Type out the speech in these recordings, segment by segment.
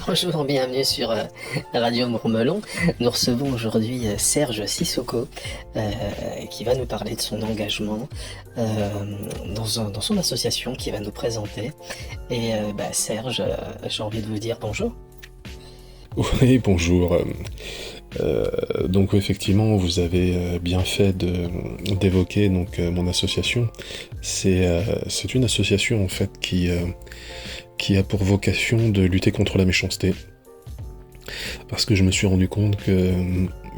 Bonjour, bienvenue sur Radio Mourmelon. Nous recevons aujourd'hui Serge Sissoko euh, qui va nous parler de son engagement dans son association qui va nous présenter. Et Serge, j'ai envie de vous dire bonjour. Oui, bonjour. Donc effectivement, vous avez bien fait d'évoquer mon association. C'est une association en fait qui a pour vocation de lutter contre la méchanceté. Parce que je me suis rendu compte que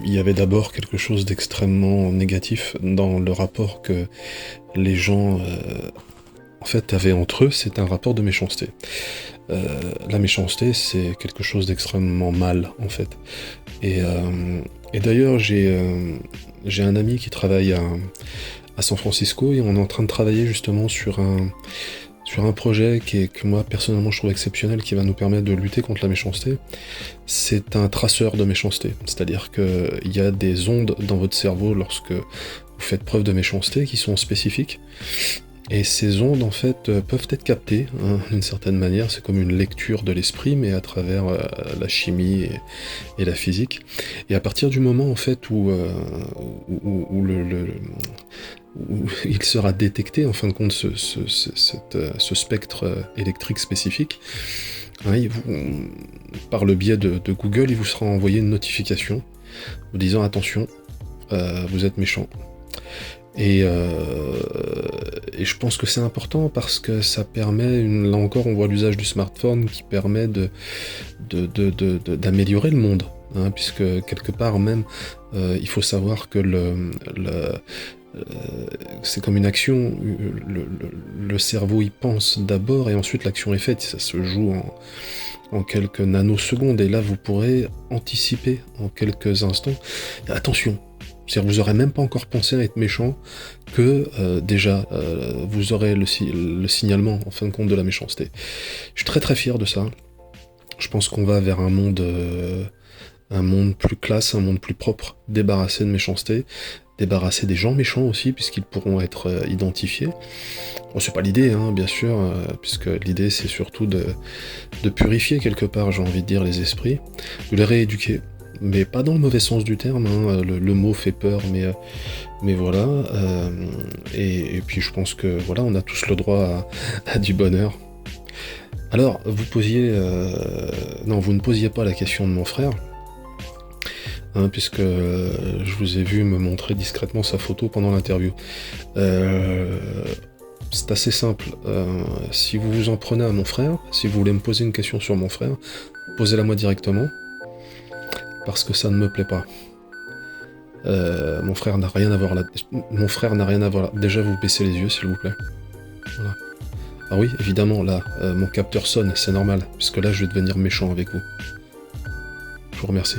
il y avait d'abord quelque chose d'extrêmement négatif dans le rapport que les gens en fait avaient entre eux, c'est un rapport de méchanceté. La méchanceté, c'est quelque chose d'extrêmement mal, en fait. Et, euh, et d'ailleurs, j'ai un ami qui travaille à San Francisco et on est en train de travailler justement sur un projet que moi, personnellement, je trouve exceptionnel, qui va nous permettre de lutter contre la méchanceté. C'est un traceur de méchanceté. C'est-à-dire qu'il y a des ondes dans votre cerveau lorsque vous faites preuve de méchanceté qui sont spécifiques. Et ces ondes, en fait, peuvent être captées, hein, d'une certaine manière. C'est comme une lecture de l'esprit, mais à travers la chimie et la physique. Et à partir du moment, en fait, où il sera détecté, en fin de compte, ce spectre électrique spécifique, hein, par le biais de Google, il vous sera envoyé une notification vous disant attention, vous êtes méchant. Et, euh, et je pense que c'est important parce que ça permet, là encore on voit l'usage du smartphone qui permet d'améliorer le monde. Hein, puisque quelque part même, il faut savoir que c'est comme une action, le cerveau y pense d'abord et ensuite l'action est faite, ça se joue en quelques nanosecondes et là vous pourrez anticiper en quelques instants. Attention, c'est-à-dire vous aurez même pas encore pensé à être méchant que déjà vous aurez le signalement en fin de compte de la méchanceté. Je suis très très fier de ça. Je pense qu'on va vers un monde plus classe, un monde plus propre, débarrassé de méchanceté, débarrassé des gens méchants aussi, puisqu'ils pourront être identifiés. Bon, c'est pas l'idée, hein, bien sûr, puisque l'idée c'est surtout de purifier quelque part, j'ai envie de dire, les esprits, de les rééduquer. Mais pas dans le mauvais sens du terme, hein, le mot fait peur, mais voilà. Et puis je pense que voilà, on a tous le droit à du bonheur. Alors, non, vous ne posiez pas la question de mon frère, hein, puisque je vous ai vu me montrer discrètement sa photo pendant l'interview. Euh, c'est assez simple. Si vous vous en prenez à mon frère, si vous voulez me poser une question sur mon frère, posez-la moi directement, parce que ça ne me plaît pas. Mon frère n'a rien à voir là. Mon frère n'a rien à voir là. Déjà, vous baissez les yeux, s'il vous plaît. Voilà. Ah oui, évidemment, là, mon capteur sonne, c'est normal, puisque là, je vais devenir méchant avec vous. Je vous remercie.